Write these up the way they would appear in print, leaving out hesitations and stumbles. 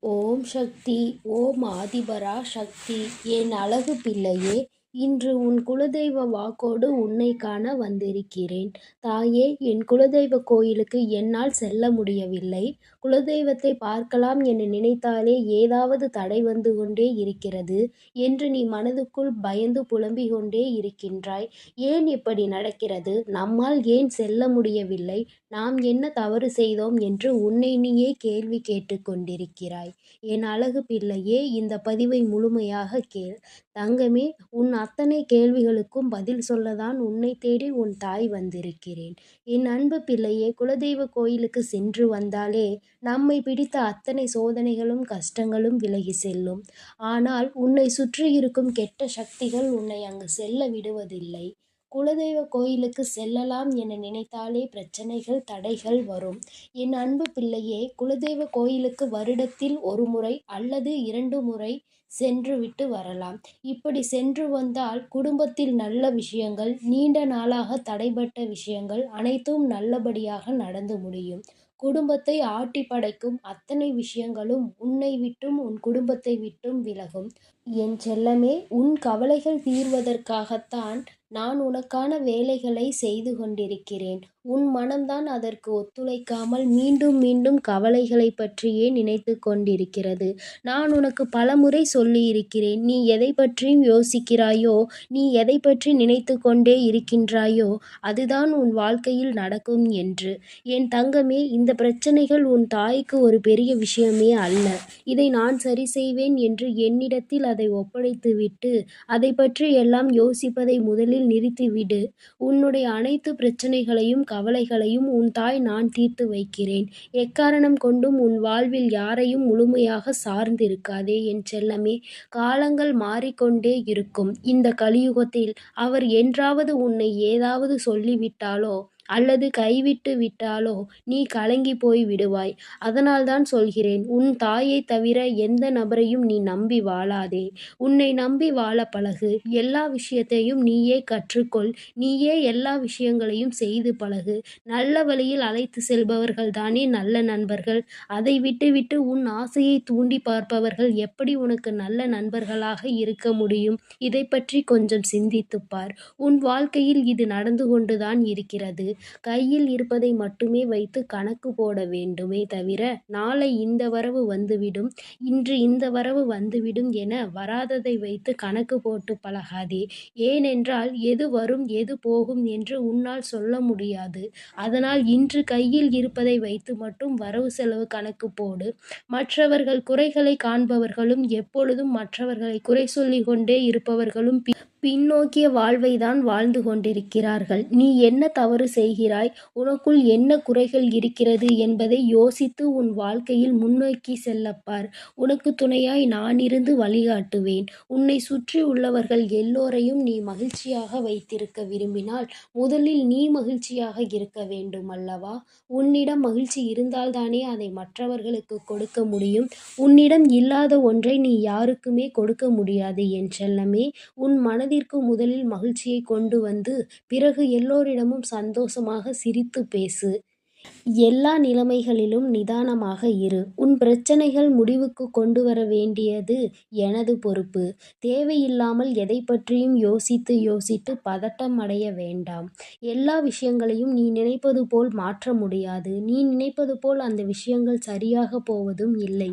ஓம் சக்தி. ஓம் ஆதிபரா சக்தி. என் அழகு பிள்ளையே, இன்று உன் குலதெய்வ வாக்கோடு உன்னை காண வந்திருக்கிறேன். தாயே, என் குலதெய்வ கோயிலுக்கு என்னால் செல்ல முடியவில்லை. குலதெய்வத்தை பார்க்கலாம் என நினைத்தாலே ஏதாவது தடை வந்து கொண்டே இருக்கிறது என்று நீ மனதுக்குள் பயந்து புலம்பிக் கொண்டே இருக்கின்றாய். ஏன் இப்படி நடக்கிறது? நம்மால் ஏன் செல்ல முடியவில்லை? நாம் என்ன தவறு செய்தோம் என்று உன்னை நீயே கேள்வி கேட்டுக் கொண்டிருக்கிறாய். என் அழகு பிள்ளையே, இந்த பதிவை முழுமையாக கேள். தங்கமே, உன் அத்தனை கேள்விகளுக்கும் பதில் சொல்லதான் உன்னை தேடி உன் தாய் வந்திருக்கிறேன். என் அன்பு பிள்ளையே, குலதெய்வ கோயிலுக்கு சென்று வந்தாலே நம்மை பிடித்த அத்தனை சோதனைகளும் கஷ்டங்களும் விலகி செல்லும். ஆனால் உன்னை சுற்றி இருக்கும் கெட்ட சக்திகள் உன்னை அங்கு செல்ல விடுவதில்லை. குலதெய்வ கோயிலுக்கு செல்லலாம் என நினைத்தாலே பிரச்சனைகள், தடைகள் வரும். என் அன்பு பிள்ளையே, குலதெய்வ கோயிலுக்கு வருடத்தில் ஒரு முறை அல்லது 2 முறை சென்று விட்டு வரலாம். இப்படி சென்று வந்தால் குடும்பத்தில் நல்ல விஷயங்கள், நீண்ட நாளாக தடைபட்ட விஷயங்கள் அனைத்தும் நல்லபடியாக நடந்து முடியும். குடும்பத்தை ஆட்டி படைக்கும் அத்தனை விஷயங்களும் உன்னை விட்டும் உன் குடும்பத்தை விட்டும் விலகும். என் செல்லமே, உன் கவலைகள் தீர்வதற்காகத்தான் நான் உனக்கான வேலைகளை செய்து கொண்டிருக்கிறேன். உன் மனம்தான் அதற்கு ஒத்துழைக்காமல் மீண்டும் மீண்டும் கவலைகளை பற்றியே நினைத்து கொண்டிருக்கிறது. நான் உனக்கு பலமுறை சொல்லியிருக்கிறேன். நீ எதை பற்றியும் யோசிக்கிறாயோ, நீ எதை பற்றி நினைத்து கொண்டே இருக்கின்றாயோ அதுதான் உன் வாழ்க்கையில் நடக்கும் என்று. என் தங்கமே, இந்த பிரச்சனைகள் உன் தாய்க்கு ஒரு பெரிய விஷயமே அல்ல. இதை நான் சரி செய்வேன் என்று என்னிடத்தில் அதை ஒப்படைத்துவிட்டு அதை பற்றி எல்லாம் யோசிப்பதை முதலில் நிறுத்திவிடு. உன்னுடைய அனைத்து பிரச்சனைகளையும் கவலைகளையும் உன் தாய் நான் தீர்த்து வைக்கிறேன். எக்காரணம் கொண்டும் உன் வாழ்வில் யாரையும் முழுமையாக சார்ந்திருக்காதே என் செல்லமே. காலங்கள் மாறிக்கொண்டே இருக்கும். இந்த கலியுகத்தில் அவர் என்றாவது உன்னை ஏதாவது சொல்லிவிட்டாலோ அல்லது கைவிட்டு விட்டாலோ நீ கலங்கி போய் விடுவாய். அதனால்தான் சொல்கிறேன், உன் தாயை தவிர எந்த நபரையும் நீ நம்பி வாழாதே. உன்னை நம்பி வாழ பழகு. எல்லா விஷயத்தையும் நீயே கற்றுக்கொள். நீயே எல்லா விஷயங்களையும் செய்து பழகு. நல்ல வழியில் அழைத்து செல்பவர்கள் தானே நல்ல நண்பர்கள். அதை விட்டுவிட்டு உன் ஆசையை தூண்டி பார்ப்பவர்கள் எப்படி உனக்கு நல்ல நண்பர்களாக இருக்க முடியும்? இதை பற்றி கொஞ்சம் சிந்தித்துப் பார். உன் வாழ்க்கையில் இது நடந்து கொண்டுதான் இருக்கிறது. கையில் இருப்பதை மட்டுமே வைத்து கணக்கு போட வேண்டுமே தவிர நாளை இந்த வரவு வந்துவிடும், இன்று இந்த வரவு வந்துவிடும் என வராததை வைத்து கணக்கு போட்டு பழகாதே. ஏனென்றால் எது வரும் எது போகும் என்று உன்னால் சொல்ல முடியாது. அதனால் இன்று கையில் இருப்பதை வைத்து மட்டும் வரவு செலவு கணக்கு போடு. மற்றவர்கள் குறைகளை காண்பவர்களும் எப்பொழுதும் மற்றவர்களை குறை சொல்லிக் கொண்டே இருப்பவர்களும் பின்னோக்கிய வாழ்வை தான் வாழ்ந்து கொண்டிருக்கிறார்கள். நீ என்ன தவறு செய்கிறாய், உனக்குள் என்ன குறைகள் இருக்கிறது என்பதை யோசித்து உன் வாழ்க்கையில் முன்னோக்கி செல்லப்பார். உனக்கு துணையாய் நான் இருந்து வழிகாட்டுவேன். உன்னை சுற்றி உள்ளவர்கள் எல்லோரையும் நீ மகிழ்ச்சியாக வைத்திருக்க விரும்பினால் முதலில் நீ மகிழ்ச்சியாக இருக்க வேண்டும் அல்லவா? உன்னிடம் மகிழ்ச்சி இருந்தால்தானே அதை மற்றவர்களுக்கு கொடுக்க முடியும். உன்னிடம் இல்லாத ஒன்றை நீ யாருக்குமே கொடுக்க முடியாது என் செல்லமே. உன் மனதிற்கு முதலில் மகிழ்ச்சியை கொண்டு வந்து பிறகு எல்லோரிடமும் சந்தோஷமாக சிரித்து பேசு. எல்லா நிலைமைகளிலும் நிதானமாக இரு. உன் பிரச்சனைகள் முடிவுக்கு கொண்டு வர வேண்டியது எனது பொறுப்பு. தேவையில்லாமல் எதை பற்றியும் யோசித்து யோசித்து பதட்டம் அடைய வேண்டாம். எல்லா விஷயங்களையும் நீ நினைப்பது போல் மாற்ற முடியாது. நீ நினைப்பது போல் அந்த விஷயங்கள் சரியாக போவதும் இல்லை.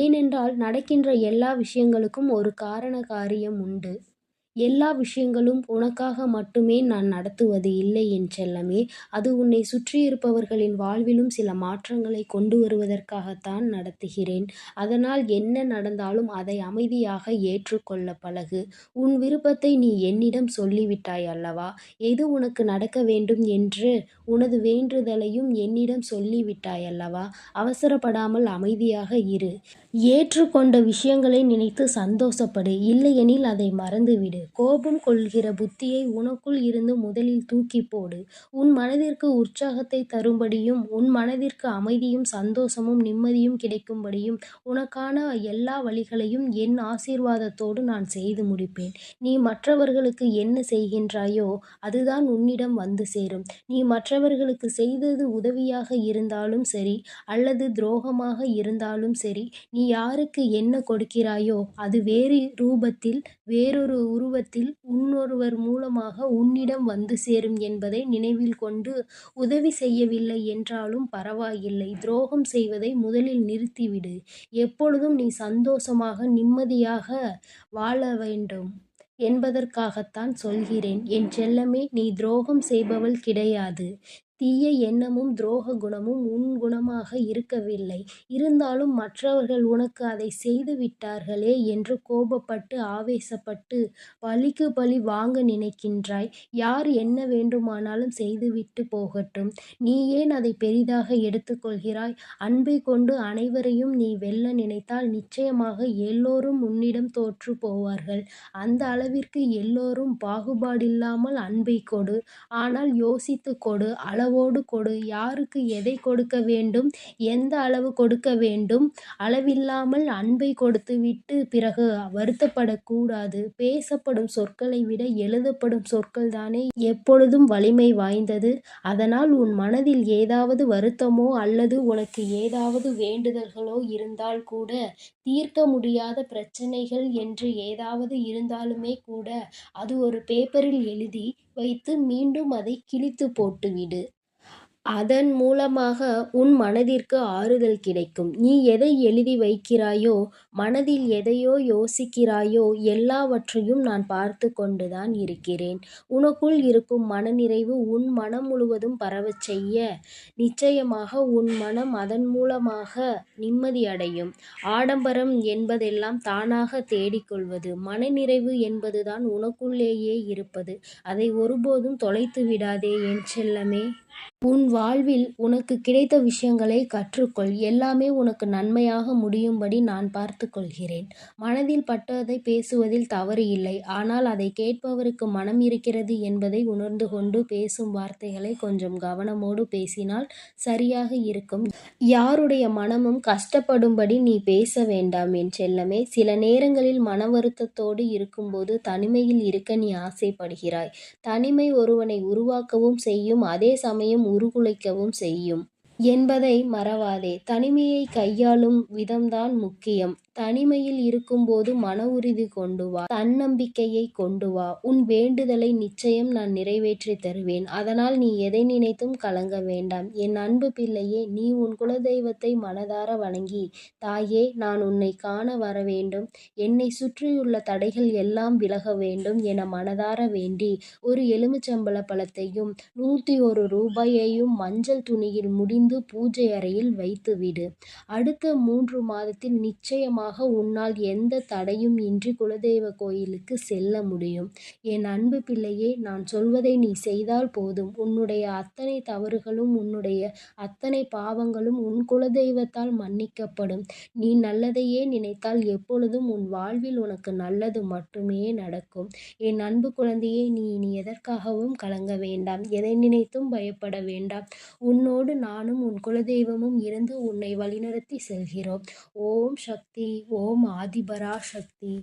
ஏனென்றால் நடக்கின்ற எல்லா விஷயங்களுக்கும் ஒரு காரண காரியம் உண்டு. எல்லா விஷயங்களும் உனக்காக மட்டுமே நான் நடத்துவது இல்லை என் செல்லமே. அது உன்னை சுற்றியிருப்பவர்களின் வாழ்விலும் சில மாற்றங்களை கொண்டு வருவதற்காகத்தான் நடத்துகிறேன். அதனால் என்ன நடந்தாலும் அதை அமைதியாக ஏற்றுக்கொள்ள பழகு. உன் விருப்பத்தை நீ என்னிடம் சொல்லிவிட்டாய் அல்லவா? எது உனக்கு நடக்க வேண்டும் என்று உனது வேண்டுதலையும் என்னிடம் சொல்லிவிட்டாய் அல்லவா? அவசரப்படாமல் அமைதியாக இரு. ஏற்றுக்கொண்ட விஷயங்களை நினைத்து சந்தோஷப்படு. இல்லையெனில் அதை மறந்துவிடு. கோபம் கொள்கிற புத்தியை உனக்குள் இருந்து முதலில் தூக்கிப் போடு. உன் மனதிற்கு உற்சாகத்தை தரும்படியும் உன் மனதிற்கு அமைதியும் சந்தோஷமும் நிம்மதியும் கிடைக்கும்படியும் உனக்கான எல்லா வழிகளையும் என் ஆசீர்வாதத்தோடு நான் செய்து முடிப்பேன். நீ மற்றவர்களுக்கு என்ன செய்கின்றாயோ அதுதான் உன்னிடம் வந்து சேரும். நீ மற்றவர்களுக்கு செய்தது உதவியாக இருந்தாலும் சரி அல்லது துரோகமாக இருந்தாலும் சரி, நீ யாருக்கு என்ன கொடுக்கிறாயோ அது வேறு ரூபத்தில் வேறொரு உருவத்தில் இன்னொருவர் மூலமாக உன்னிடம் வந்து சேரும் என்பதை நினைவில் கொண்டு, உதவி செய்யவில்லை என்றாலும் பரவாயில்லை, துரோகம் செய்வதை முதலில் நிறுத்திவிடு. எப்பொழுதும் நீ சந்தோஷமாக நிம்மதியாக வாழ வேண்டும் என்பதற்காகத்தான் சொல்கிறேன். என் செல்லமே, நீ துரோகம் செய்பவள் கிடையாது. தீய எண்ணமும் துரோக குணமும் உன் குணமாக இருக்கவில்லை. இருந்தாலும் மற்றவர்கள் உனக்கு அதை செய்து விட்டார்களே என்று கோபப்பட்டு ஆவேசப்பட்டு பழிக்கு பழி வாங்க நினைக்கின்றாய். யார் என்ன வேண்டுமானாலும் செய்துவிட்டு போகட்டும். நீ ஏன் அதை பெரிதாக எடுத்துக்கொள்கிறாய்? அன்பை கொண்டு அனைவரையும் நீ வெல்ல நினைத்தால் நிச்சயமாக எல்லோரும் உன்னிடம் தோற்று போவார்கள். அந்த அளவிற்கு எல்லோரும் பாகுபாடில்லாமல் அன்பை கொடு. ஆனால் யோசித்து கொடு, அளவோடு கொடு. யாருக்கு எதை கொடுக்க வேண்டும், எந்த அளவு கொடுக்க வேண்டும், அளவில்லாமல் அன்பை கொடுத்துவிட்டு பிறகு வருத்தப்படக்கூடாது. பேசப்படும் சொற்களை விட எழுதப்படும் சொற்கள் தானே எப்பொழுதும் வலிமை வாய்ந்தது. அதனால் உன் மனதில் ஏதாவது வருத்தமோ அல்லது உனக்கு ஏதாவது வேண்டுதல்களோ இருந்தால் கூட, தீர்க்க முடியாத பிரச்சனைகள் என்று ஏதாவது இருந்தாலுமே கூட, அது ஒரு பேப்பரில் எழுதி வைத்து மீண்டும் அதை கிழித்து போட்டுவிடு. அதன் மூலமாக உன் மனதிற்கு ஆறுதல் கிடைக்கும். நீ எதை எழுதி வைக்கிறாயோ, மனதில் எதையோ யோசிக்கிறாயோ எல்லாவற்றையும் நான் பார்த்து கொண்டுதான் இருக்கிறேன். உனக்குள் இருக்கும் மனநிறைவு உன் மனம் முழுவதும் பரவச் செய்ய நிச்சயமாக உன் மனம் அதன் மூலமாக நிம்மதியடையும். ஆடம்பரம் என்பதெல்லாம் தானாக தேடிக்கொள்வது. மனநிறைவு என்பதுதான் உனக்குள்ளேயே இருப்பது. அதை ஒருபோதும் தொலைத்து விடாதே என் செல்லமே. உன் வாழ்வில் உனக்கு கிடைத்த விஷயங்களை கற்றுக்கொள். எல்லாமே உனக்கு நன்மையாக முடியும்படி நான் பார்த்து கொள்கிறேன். மனதில் பட்டதை பேசுவதில் தவறு இல்லை. ஆனால் அதை கேட்பவருக்கு மனம் இருக்கிறது என்பதை உணர்ந்து கொண்டு பேசும் வார்த்தைகளை கொஞ்சம் கவனமோடு பேசினால் சரியாக இருக்கும். யாருடைய மனமும் கஷ்டப்படும்படி நீ பேச வேண்டாம் என் செல்லமே. சில நேரங்களில் மன வருத்தத்தோடு இருக்கும்போது தனிமையில் இருக்க நீ ஆசைப்படுகிறாய். தனிமை ஒருவனை உருவாக்கவும் செய்யும், அதே சமயம் உருகுலைக்கவும் செய்யும் என்பதை மறவாதே. தனிமையை கையாளும் விதம்தான் முக்கியம். தனிமையில் இருக்கும்போது மன உறுதி கொண்டு வா, தன்னம்பிக்கையை கொண்டு வா. உன் வேண்டுதலை நிச்சயம் நான் நிறைவேற்றி தருவேன். அதனால் நீ எதை நினைத்தும் கலங்க வேண்டாம். என் அன்பு பிள்ளையே, நீ உன் குலதெய்வத்தை மனதார வணங்கி, தாயே, நான் உன்னை காண வர வேண்டும், என்னை சுற்றியுள்ள தடைகள் எல்லாம் விலக வேண்டும் என மனதார வேண்டி ஒரு எலுமிச்சம்பழ பழத்தையும் 101 ரூபாயையும் மஞ்சள் துணியில் முடிந்து பூஜை அறையில் வைத்துவிடு. அடுத்த 3 மாதத்தில் நிச்சயமாக உன்னால் எந்த தடையும் இன்றி குலதெய்வ கோயிலுக்கு செல்ல முடியும். என் அன்பு பிள்ளையே, நான் சொல்வதை நீ செய்தால் போதும். உன்னுடைய அத்தனை தவறுகளும் உன்னுடைய அத்தனை பாவங்களும் உன் குலதெய்வத்தால் மன்னிக்கப்படும். நீ நல்லதையே நினைத்தால் எப்பொழுதும் உன் வாழ்வில் உனக்கு நல்லது மட்டுமே நடக்கும். என் அன்பு குழந்தையே, நீ இனி எதற்காகவும் கலங்க வேண்டாம். எதை நினைத்தும் பயப்பட வேண்டாம். உன்னோடு நானும் உன் குலதெய்வமும் இருந்து உன்னை வழிநடத்தி செல்கிறோம். ஓம் சக்தி. ஓம் ஆதிபரா சக்தி.